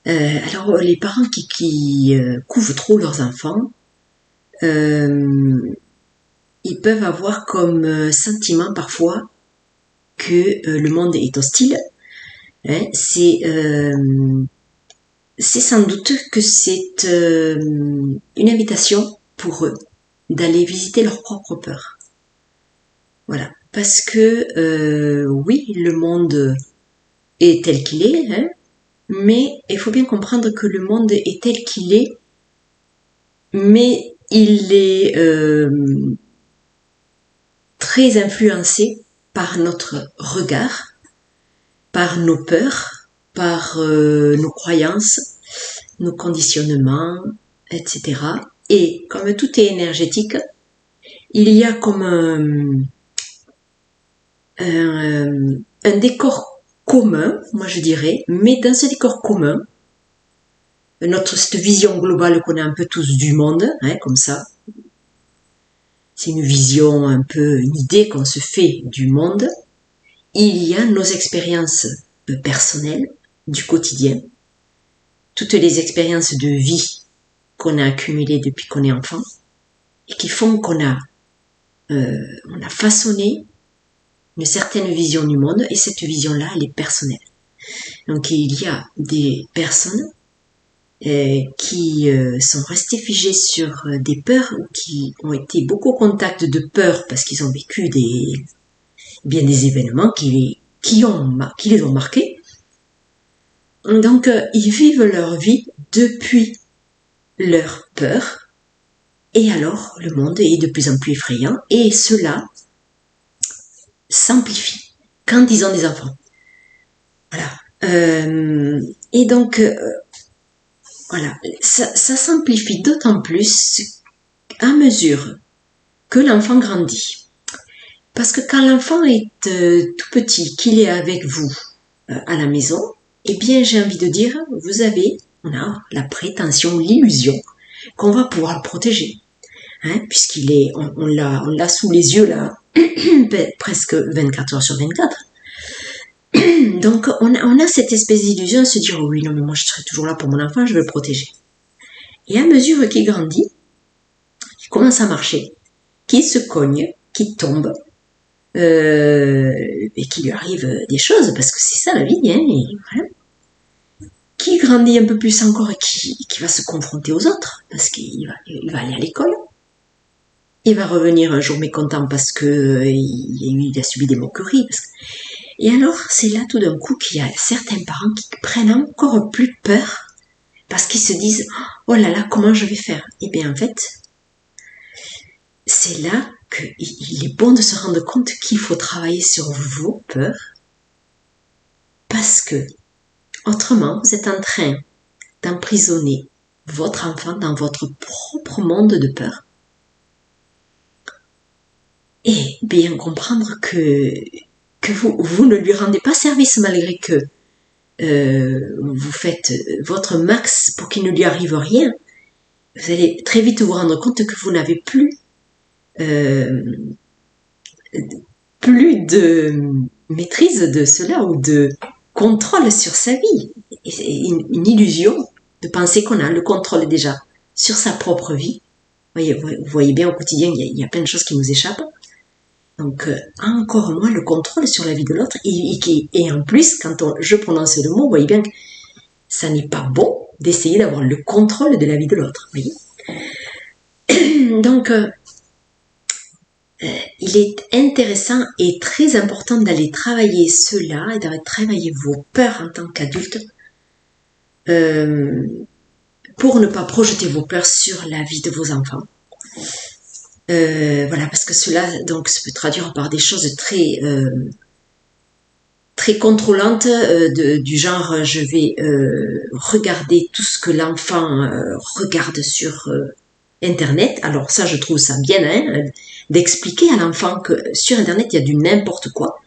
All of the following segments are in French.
Alors, les parents qui couvrent trop leurs enfants, euh, ils peuvent avoir comme sentiment parfois que le monde est hostile. Hein. C'est sans doute que c'est une invitation pour eux d'aller visiter leur propre peur. Voilà. Parce que oui, le monde est tel qu'il est, hein, mais il faut bien comprendre que le monde est tel qu'il est, mais il est très influencé par notre regard, par nos peurs, par nos croyances, nos conditionnements, etc. Et comme tout est énergétique, il y a comme un décor commun, moi je dirais, mais dans ce décor commun, cette vision globale qu'on a un peu tous du monde, hein, comme ça, c'est une vision un peu, une idée qu'on se fait du monde. Il y a nos expériences personnelles du quotidien, toutes les expériences de vie qu'on a accumulées depuis qu'on est enfant et qui font qu'on on a façonné une certaine vision du monde et cette vision-là, elle est personnelle. Donc il y a des personnes qui sont restés figés sur des peurs ou qui ont été beaucoup au contact de peurs parce qu'ils ont vécu des événements qui les ont marqués. Donc ils vivent leur vie depuis leur peur et alors le monde est de plus en plus effrayant et cela s'amplifie quand ils ont des enfants. Voilà. Et donc voilà, ça s'amplifie d'autant plus à mesure que l'enfant grandit. Parce que quand l'enfant est tout petit, qu'il est avec vous à la maison, eh bien j'ai envie de dire, on a la prétention, l'illusion qu'on va pouvoir le protéger. Hein, puisqu'il est, on l'a sous les yeux là, presque 24 heures sur 24. Donc on a cette espèce d'illusion de se dire, oh oui, non mais moi je serai toujours là pour mon enfant, je vais le protéger. Et à mesure qu'il grandit, il commence à marcher, qu'il se cogne, qu'il tombe, et qu'il lui arrive des choses, parce que c'est ça la vie, hein, et voilà. Qui grandit un peu plus encore et qui va se confronter aux autres, parce qu'il va aller à l'école. Il va revenir un jour mécontent parce que il a subi des moqueries. Et alors, c'est là tout d'un coup qu'il y a certains parents qui prennent encore plus peur parce qu'ils se disent « Oh là là, comment je vais faire ?» Eh bien, en fait, c'est là qu'il est bon de se rendre compte qu'il faut travailler sur vos peurs parce que, autrement, vous êtes en train d'emprisonner votre enfant dans votre propre monde de peur et bien comprendre que vous ne lui rendez pas service malgré que vous faites votre max pour qu'il ne lui arrive rien. Vous allez très vite vous rendre compte que vous n'avez plus de maîtrise de cela ou de contrôle sur sa vie. C'est une illusion de penser qu'on a le contrôle déjà sur sa propre vie. Vous voyez bien au quotidien, il y a plein de choses qui nous échappent. Donc, encore moins le contrôle sur la vie de l'autre. Et en plus, quand je prononce le mot, vous voyez bien que ça n'est pas bon d'essayer d'avoir le contrôle de la vie de l'autre. Vous voyez. Donc, il est intéressant et très important d'aller travailler cela et d'aller travailler vos peurs en tant qu'adulte pour ne pas projeter vos peurs sur la vie de vos enfants. Voilà, parce que cela donc se peut traduire par des choses très contrôlantes du genre je vais regarder tout ce que l'enfant regarde sur Internet. Alors ça, je trouve ça bien hein, d'expliquer à l'enfant que sur Internet il y a du n'importe quoi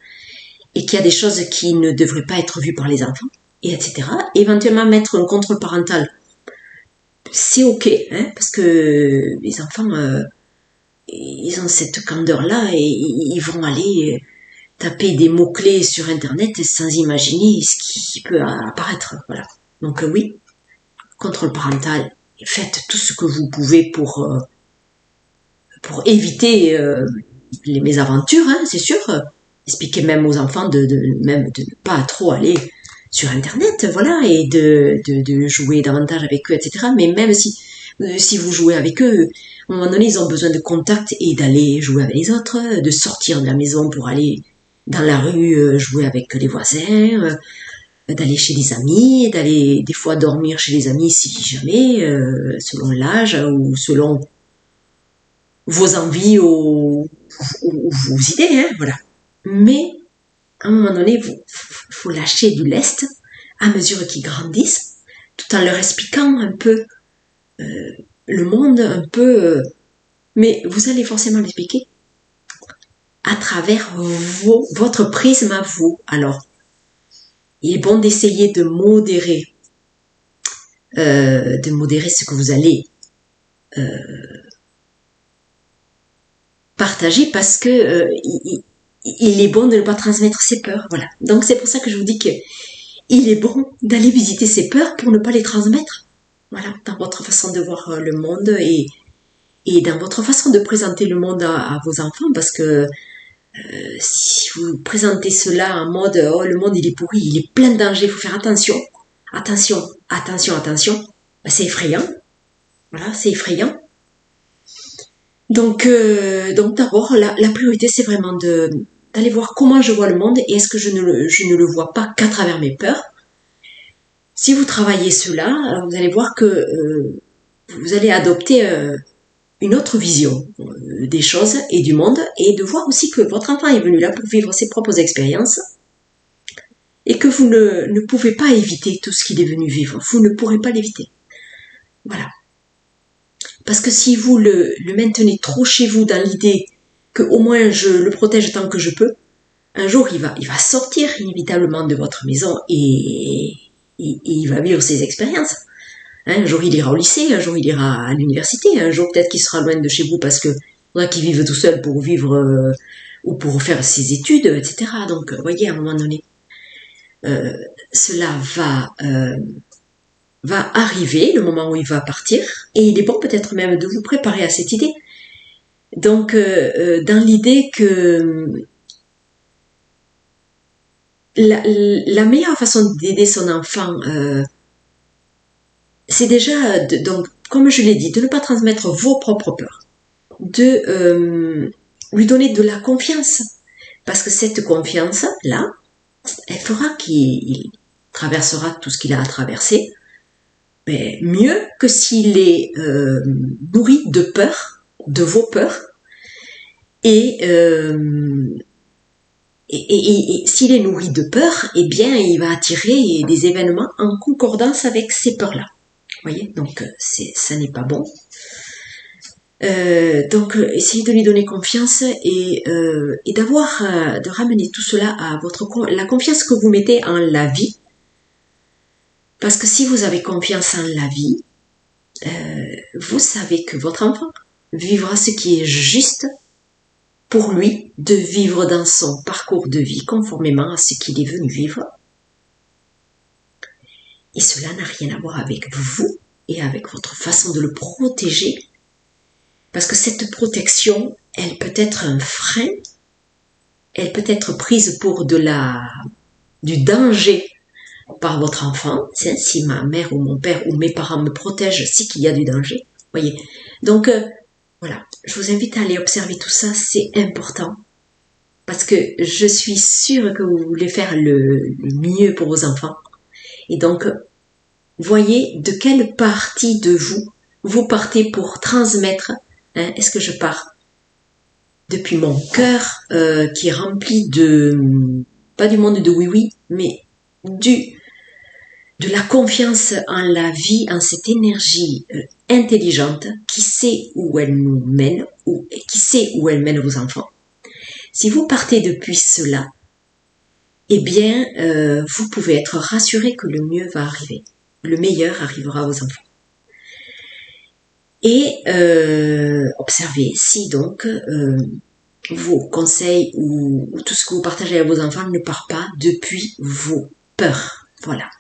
et qu'il y a des choses qui ne devraient pas être vues par les enfants, et etc. Éventuellement mettre un contrôle parental, c'est ok, hein, parce que les enfants ils ont cette candeur-là et ils vont aller taper des mots-clés sur Internet sans imaginer ce qui peut apparaître. Voilà. Donc oui, contrôle parental. Faites tout ce que vous pouvez pour éviter les mésaventures, hein, c'est sûr. Expliquez même aux enfants même de ne pas trop aller sur Internet, voilà, et de jouer davantage avec eux, etc. Mais même si vous jouez avec eux, à un moment donné, ils ont besoin de contact et d'aller jouer avec les autres, de sortir de la maison pour aller dans la rue jouer avec les voisins, d'aller chez des amis, d'aller des fois dormir chez des amis si jamais, selon l'âge ou selon vos envies ou vos idées, hein, voilà. Mais à un moment donné, faut lâcher du lest à mesure qu'ils grandissent, tout en leur expliquant un peu le monde, un peu. Mais vous allez forcément l'expliquer à travers votre prisme à vous. Alors, il est bon d'essayer de modérer ce que vous allez partager parce que il est bon de ne pas transmettre ses peurs. Voilà. Donc c'est pour ça que je vous dis que il est bon d'aller visiter ses peurs pour ne pas les transmettre. Voilà, dans votre façon de voir le monde et dans votre façon de présenter le monde à vos enfants, parce que si vous présentez cela en mode oh le monde il est pourri, il est plein de dangers, il faut faire attention, attention, ben, c'est effrayant. Voilà, c'est effrayant. Donc d'abord la priorité c'est vraiment d'aller voir comment je vois le monde et est-ce que je ne le vois pas qu'à travers mes peurs. Si vous travaillez cela, vous allez voir que vous allez adopter une autre vision des choses et du monde, et de voir aussi que votre enfant est venu là pour vivre ses propres expériences et que vous ne pouvez pas éviter tout ce qu'il est venu vivre. Vous ne pourrez pas l'éviter. Voilà. Parce que si vous le maintenez trop chez vous dans l'idée que au moins je le protège tant que je peux, un jour il va sortir inévitablement de votre maison et il va vivre ses expériences. Un jour il ira au lycée, un jour il ira à l'université, un jour peut-être qu'il sera loin de chez vous parce que faudra qu'il vive tout seul pour vivre ou pour faire ses études, etc. Donc, vous voyez, à un moment donné, cela va arriver, le moment où il va partir, et il est bon peut-être même de vous préparer à cette idée. Donc, dans l'idée que la meilleure façon d'aider son enfant, c'est déjà, donc, comme je l'ai dit, de ne pas transmettre vos propres peurs, de lui donner de la confiance, parce que cette confiance-là, elle fera qu'il traversera tout ce qu'il a à traverser, mais mieux que s'il est nourri de peur, de vos peurs, et s'il est nourri de peur, eh bien, il va attirer des événements en concordance avec ces peurs-là. Vous voyez, donc ça n'est pas bon. Donc, essayez de lui donner confiance et de ramener tout cela à la confiance que vous mettez en la vie. Parce que si vous avez confiance en la vie, vous savez que votre enfant vivra ce qui est juste pour lui de vivre dans son parcours de vie conformément à ce qu'il est venu vivre. Et cela n'a rien à voir avec vous et avec votre façon de le protéger. Parce que cette protection, elle peut être un frein, elle peut être prise pour du danger par votre enfant. Si ma mère ou mon père ou mes parents me protègent, c'est qu'il y a du danger. Voyez. Donc, voilà. Je vous invite à aller observer tout ça, c'est important. Parce que je suis sûre que vous voulez faire le mieux pour vos enfants. Et donc, voyez de quelle partie de vous partez pour transmettre. Est-ce que je pars depuis mon cœur qui est rempli pas du monde de oui-oui, mais de la confiance en la vie, en cette énergie intelligente qui sait où elle nous mène, qui sait où elle mène vos enfants. Si vous partez depuis cela, eh bien, vous pouvez être rassuré que le mieux va arriver. Le meilleur arrivera à vos enfants. Et observez si donc vos conseils ou tout ce que vous partagez à vos enfants ne part pas depuis vos peurs. Voilà.